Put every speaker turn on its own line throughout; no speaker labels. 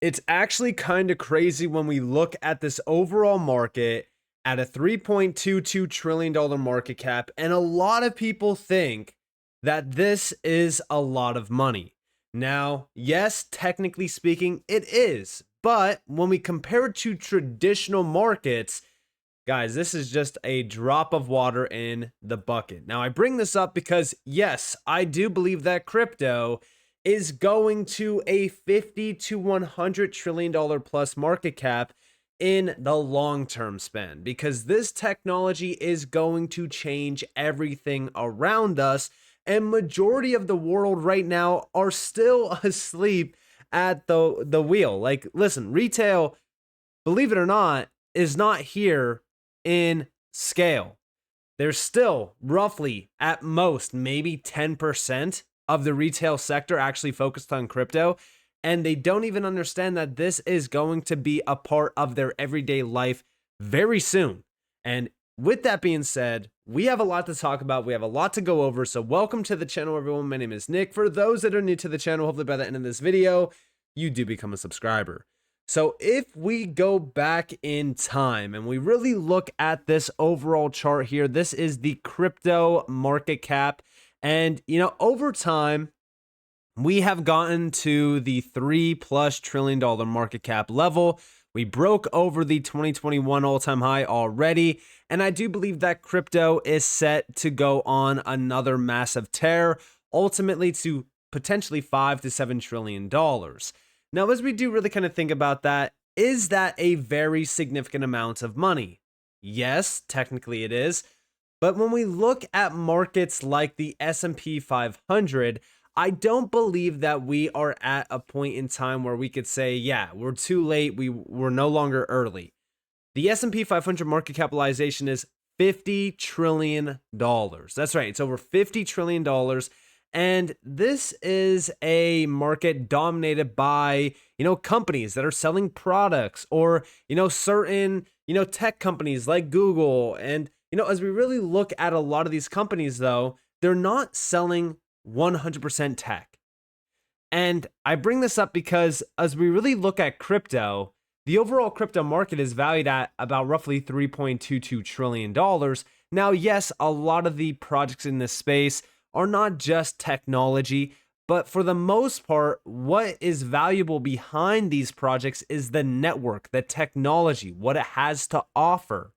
It's actually kind of crazy when we look at this overall market at a $3.22 trillion market cap, and a lot of people think that this is a lot of money. Now, yes, technically speaking, it is, but when we compare it to traditional markets, guys, this is just a drop of water in the bucket. Now, I bring this up because, yes, I do believe that crypto is going to a $50 to $100 trillion plus market cap in the long-term span, because this technology is going to change everything around us, and majority of the world right now are still asleep at the wheel. Like, listen, retail, believe it or not, is not here in scale. There's still roughly at most maybe 10% of the retail sector actually focused on crypto, and they don't even understand that this is going to be a part of their everyday life very soon. And with that being said, we have a lot to talk about. We have a lot to go over. So welcome to the channel, everyone. My name is Nick. For those that are new to the channel, hopefully by the end of this video, you do become a subscriber. So if we go back in time and we really look at this overall chart here, this is the crypto market cap. And, over time, we have gotten to the $3+ trillion market cap level. We broke over the 2021 all-time high already. And I do believe that crypto is set to go on another massive tear, ultimately to potentially $5 to $7 trillion. Now, as we do really kind of think about that, is that a very significant amount of money? Yes, technically it is. But when we look at markets like the S&P 500, I don't believe that we are at a point in time where we could say, yeah, we're too late, we're no longer early. The S&P 500 market capitalization is $50 trillion. That's right, it's over $50 trillion. And this is a market dominated by, companies that are selling products, or, certain, tech companies like Google. And, as we really look at a lot of these companies, though, they're not selling 100% tech. And I bring this up because as we really look at crypto, the overall crypto market is valued at about roughly $3.22 trillion. Now, yes, a lot of the projects in this space are not just technology, but for the most part, what is valuable behind these projects is the network, the technology, what it has to offer.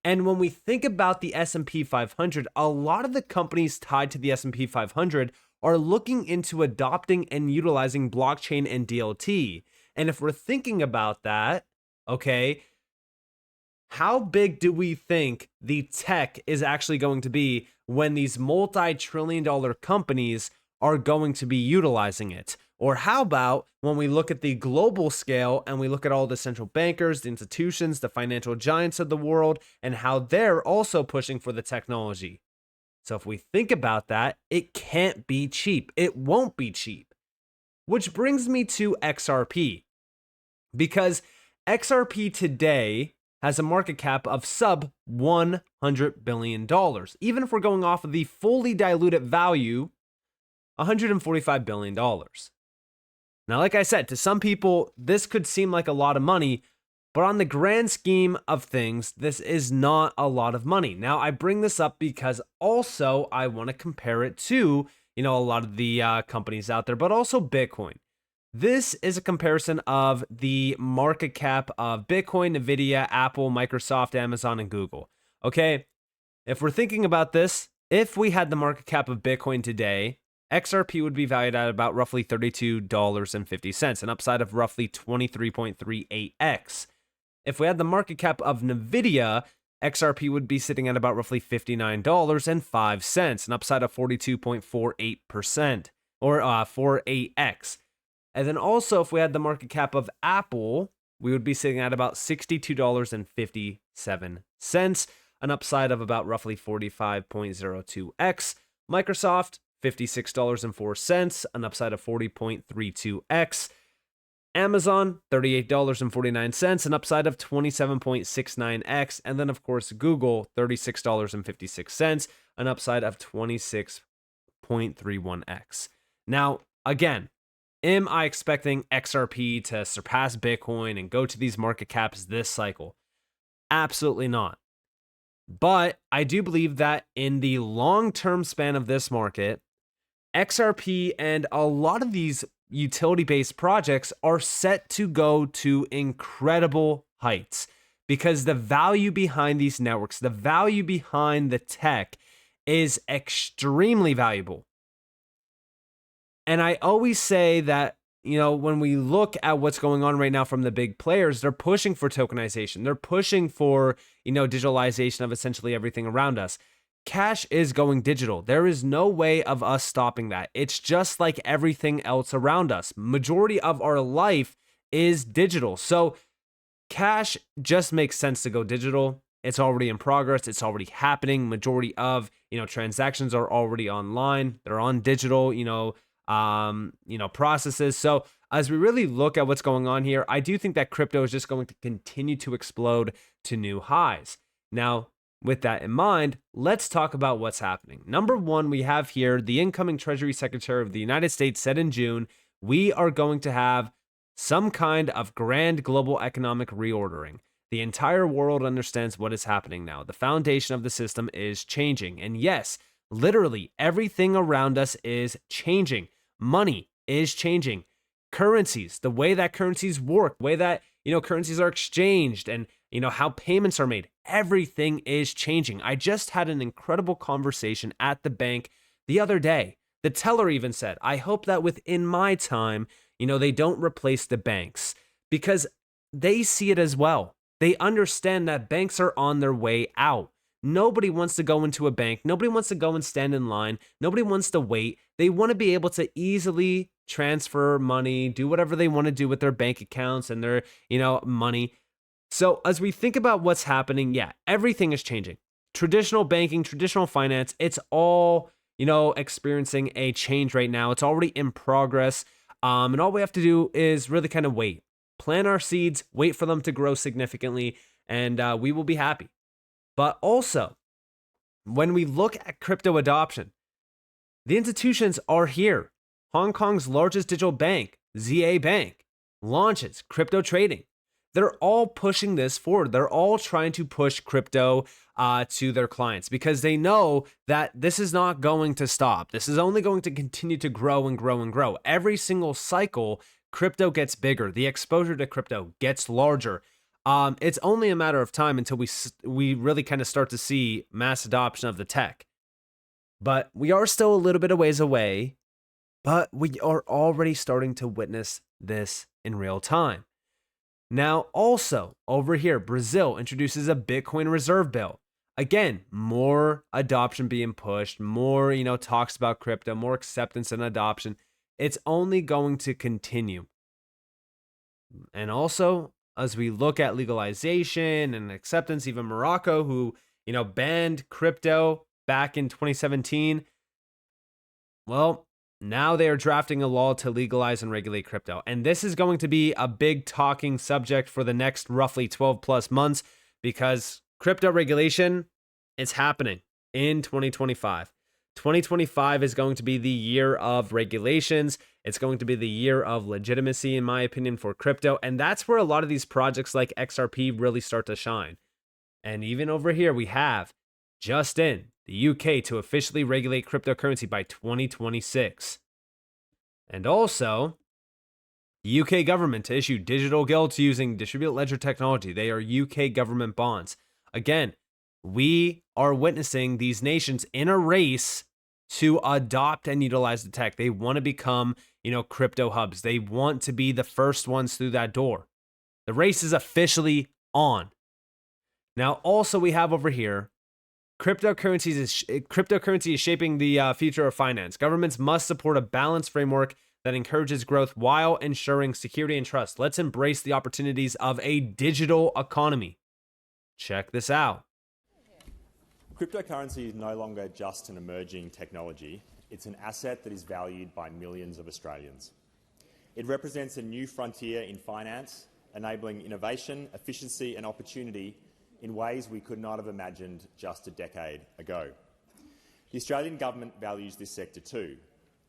And when we think about the S&P 500, a lot of the companies tied to the S&P 500 are looking into adopting and utilizing blockchain and DLT. And if we're thinking about that, okay, how big do we think the tech is actually going to be when these multi-trillion-dollar companies are going to be utilizing it? Or how about when we look at the global scale and we look at all the central bankers, the institutions, the financial giants of the world, and how they're also pushing for the technology? So if we think about that, it can't be cheap. It won't be cheap. Which brings me to XRP. Because XRP today has a market cap of sub $100 billion. Even if we're going off of the fully diluted value, $145 billion. Now, like I said, to some people, this could seem like a lot of money, but on the grand scheme of things, this is not a lot of money. Now, I bring this up because also I want to compare it to, a lot of the companies out there, but also Bitcoin. This is a comparison of the market cap of Bitcoin, Nvidia, Apple, Microsoft, Amazon, and Google. Okay, if we're thinking about this, if we had the market cap of Bitcoin today, XRP would be valued at about roughly $32.50, an upside of roughly 23.38x. If we had the market cap of Nvidia, XRP would be sitting at about roughly $59.05, an upside of 42.48%, or 48x. And then also, if we had the market cap of Apple, we would be sitting at about $62.57, an upside of about roughly 45.02x. Microsoft, $56.04, an upside of 40.32x. Amazon, $38.49, an upside of 27.69x. And then, of course, Google, $36.56, an upside of 26.31x. Now, again, Am I expecting XRP to surpass Bitcoin and go to these market caps this cycle? Absolutely not. But I do believe that in the long-term span of this market, XRP and a lot of these utility-based projects are set to go to incredible heights because the value behind these networks, the value behind the tech is extremely valuable. And I always say that, when we look at what's going on right now from the big players, they're pushing for tokenization. They're pushing for, digitalization of essentially everything around us. Cash is going digital. There is no way of us stopping that. It's just like everything else around us. Majority of our life is digital. So cash just makes sense to go digital. It's already in progress. It's already happening. Majority of, transactions are already online. They're on digital, processes. So as we really look at what's going on here, I do think that crypto is just going to continue to explode to new highs. Now, with that in mind, let's talk about what's happening. Number one, we have here the incoming Treasury Secretary of the United States said in June, we are going to have some kind of grand global economic reordering. The entire world understands what is happening now. The foundation of the system is changing. And yes, literally everything around us is changing. Money is changing. Currencies, the way that currencies work, the way that, currencies are exchanged and, how payments are made, everything is changing. I just had an incredible conversation at the bank the other day. The teller even said, I hope that within my time, they don't replace the banks because they see it as well. They understand that banks are on their way out. Nobody wants to go into a bank. Nobody wants to go and stand in line. Nobody wants to wait. They want to be able to easily transfer money, do whatever they want to do with their bank accounts and their, money. So as we think about what's happening, yeah, everything is changing. Traditional banking, traditional finance, it's all, experiencing a change right now. It's already in progress. And all we have to do is really kind of wait, plant our seeds, wait for them to grow significantly, and we will be happy. But also, when we look at crypto adoption, the institutions are here. Hong Kong's largest digital bank, ZA Bank, launches crypto trading. They're all pushing this forward. They're all trying to push crypto to their clients because they know that this is not going to stop. This is only going to continue to grow and grow and grow. Every single cycle, crypto gets bigger. The exposure to crypto gets larger. It's only a matter of time until we really kind of start to see mass adoption of the tech. But we are still a little bit of ways away, but we are already starting to witness this in real time. Now, also over here, Brazil introduces a Bitcoin reserve bill. Again, more adoption being pushed, more, talks about crypto, more acceptance and adoption. It's only going to continue. And also, as we look at legalization and acceptance, even Morocco, who, banned crypto back in 2017, well, now they are drafting a law to legalize and regulate crypto. And this is going to be a big talking subject for the next roughly 12 plus months because crypto regulation is happening in 2025. 2025 is going to be the year of regulations. It's going to be the year of legitimacy, in my opinion, for crypto. And that's where a lot of these projects like XRP really start to shine. And even over here, we have just in the UK to officially regulate cryptocurrency by 2026. And also, the UK government to issue digital gilts using distributed ledger technology. They are UK government bonds. Again, we are witnessing these nations in a race to adopt and utilize the tech. They want to become, crypto hubs. They want to be the first ones through that door. The race is officially on. Now, also we have over here, cryptocurrency is shaping the future of finance. Governments must support a balanced framework that encourages growth while ensuring security and trust. Let's embrace the opportunities of a digital economy. Check this out.
Cryptocurrency is no longer just an emerging technology. It's an asset that is valued by millions of Australians. It represents a new frontier in finance, enabling innovation, efficiency and opportunity in ways we could not have imagined just a decade ago. The Australian government values this sector too,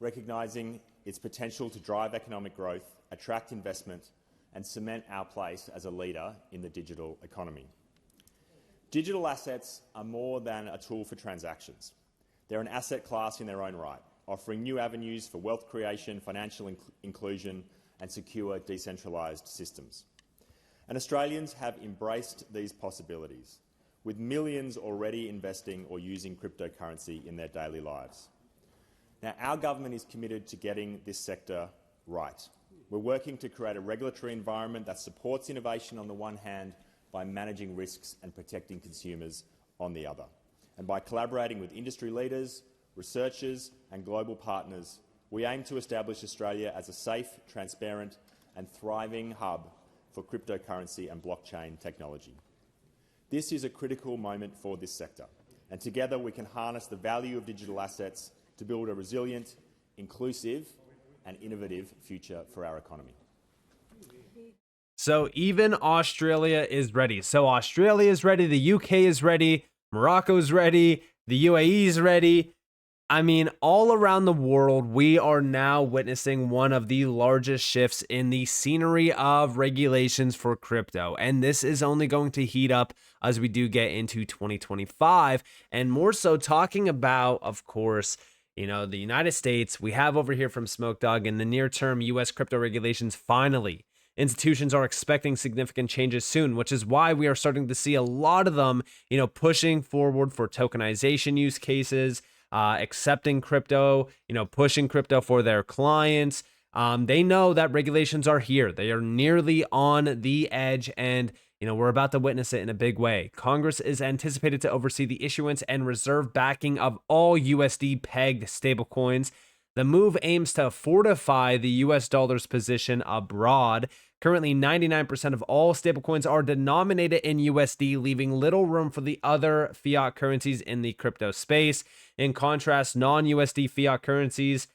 recognising its potential to drive economic growth, attract investment, and cement our place as a leader in the digital economy. Digital assets are more than a tool for transactions. They're an asset class in their own right, offering new avenues for wealth creation, financial inclusion, and secure decentralised systems. And Australians have embraced these possibilities, with millions already investing or using cryptocurrency in their daily lives. Now, our government is committed to getting this sector right. We're working to create a regulatory environment that supports innovation on the one hand by managing risks and protecting consumers on the other. And by collaborating with industry leaders, researchers and global partners, we aim to establish Australia as a safe, transparent and thriving hub for cryptocurrency and blockchain technology. This is a critical moment for this sector, and together we can harness the value of digital assets to build a resilient, inclusive and innovative future for our economy.
So even Australia is ready. So Australia is ready, the UK is ready, Morocco's ready, the UAE is ready. I mean, all around the world, we are now witnessing one of the largest shifts in the scenery of regulations for crypto. And this is only going to heat up as we do get into 2025. And more so talking about, of course, the United States. We have over here from Smoke Dog in the near term, US crypto regulations finally. Institutions are expecting significant changes soon, which is why we are starting to see a lot of them, pushing forward for tokenization use cases, accepting crypto, pushing crypto for their clients. They know that regulations are here. They are nearly on the edge, and we're about to witness it in a big way. Congress is anticipated to oversee the issuance and reserve backing of all USD-pegged stablecoins. The move aims to fortify the US dollar's position abroad. Currently, 99% of all stablecoins are denominated in USD, leaving little room for the other fiat currencies in the crypto space. In contrast, non-USD fiat currencies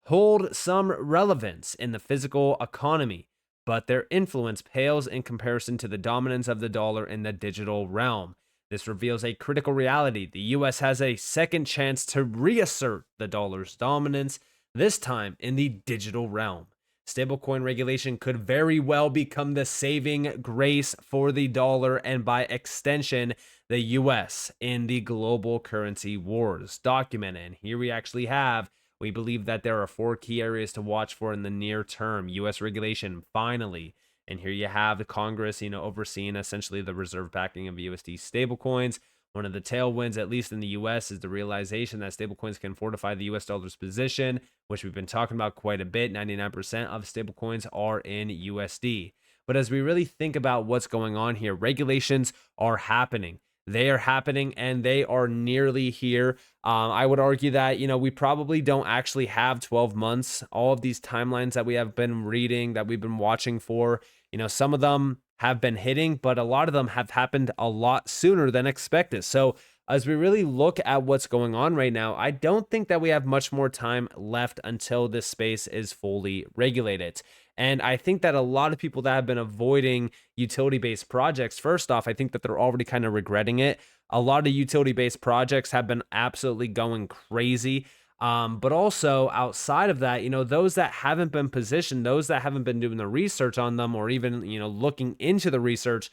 hold some relevance in the physical economy, but their influence pales in comparison to the dominance of the dollar in the digital realm. This reveals a critical reality. The US has a second chance to reassert the dollar's dominance, this time in the digital realm. Stablecoin regulation could very well become the saving grace for the dollar and, by extension, the US in the global currency wars. Documented. And here we actually have, we believe that there are 4 key areas to watch for in the near term. US regulation, finally. And here you have the Congress, overseeing essentially the reserve backing of USD stablecoins. One of the tailwinds, at least in the US, is the realization that stablecoins can fortify the US dollar's position, which we've been talking about quite a bit. 99% of stablecoins are in USD. But as we really think about what's going on here, regulations are happening. They are happening and they are nearly here. I would argue that, we probably don't actually have 12 months. All of these timelines that we have been reading, that we've been watching for, some of them have been hitting, but a lot of them have happened a lot sooner than expected. So as we really look at what's going on right now, I don't think that we have much more time left until this space is fully regulated. And I think that a lot of people that have been avoiding utility-based projects, first off, I think that they're already kind of regretting it. A lot of utility-based projects have been absolutely going crazy. But also outside of that, those that haven't been positioned, those that haven't been doing the research on them or even, looking into the research,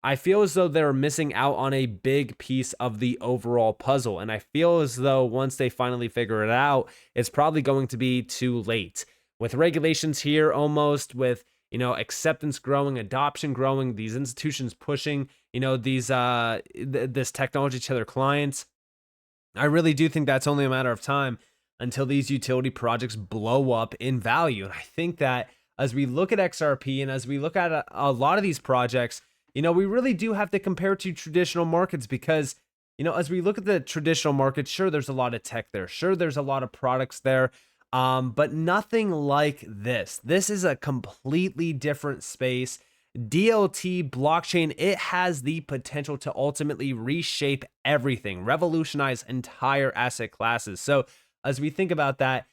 I feel as though they're missing out on a big piece of the overall puzzle. And I feel as though once they finally figure it out, it's probably going to be too late. With regulations here almost, with, acceptance growing, adoption growing, these institutions pushing, this technology to their clients, I really do think that's only a matter of time until these utility projects blow up in value. And I think that as we look at XRP and as we look at a lot of these projects, we really do have to compare to traditional markets because, as we look at the traditional markets, sure, there's a lot of tech there. Sure, there's a lot of products there, but nothing like this. This is a completely different space. DLT blockchain, it has the potential to ultimately reshape everything, revolutionize entire asset classes. So as we think about that,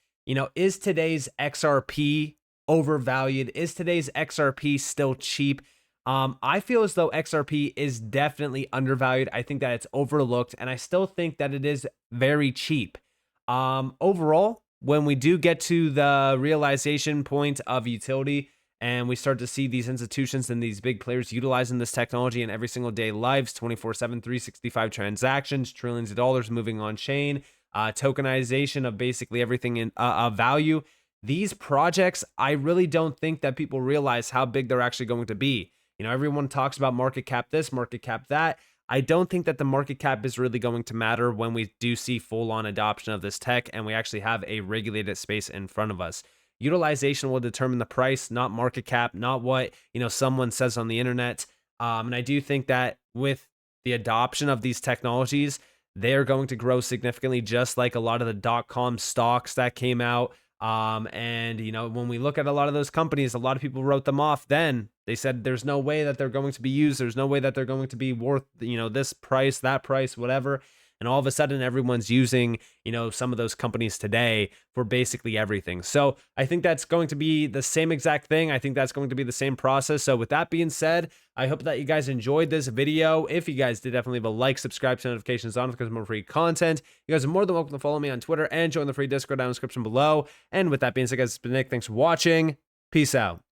is today's XRP overvalued? Is today's XRP still cheap? I feel as though XRP is definitely undervalued. I think that it's overlooked, and I still think that it is very cheap. Overall, when we do get to the realization point of utility and we start to see these institutions and these big players utilizing this technology in every single day lives, 24/7, 365 transactions, trillions of dollars moving on chain, tokenization of basically everything in value. These projects, I really don't think that people realize how big they're actually going to be. You know, everyone talks about market cap this, market cap that. I don't think that the market cap is really going to matter when we do see full on adoption of this tech and we actually have a regulated space in front of us. Utilization will determine the price, not market cap, not what, you know, someone says on the internet. And I do think that with the adoption of these technologies, they're going to grow significantly, just like a lot of the .com stocks that came out. And you know, when we look at a lot of those companies, a lot of people wrote them off. Then they said there's no way that they're going to be used. There's no way that they're going to be worth, you know, this price, that price, whatever. And all of a sudden, everyone's using, you know, some of those companies today for basically everything. So I think that's going to be the same exact thing. I think that's going to be the same process. So with that being said, I hope that you guys enjoyed this video. If you guys did, definitely leave a like, subscribe, to notifications on because more free content. You guys are more than welcome to follow me on Twitter and join the free Discord down in the description below. And with that being said, guys, it's been Nick. Thanks for watching. Peace out.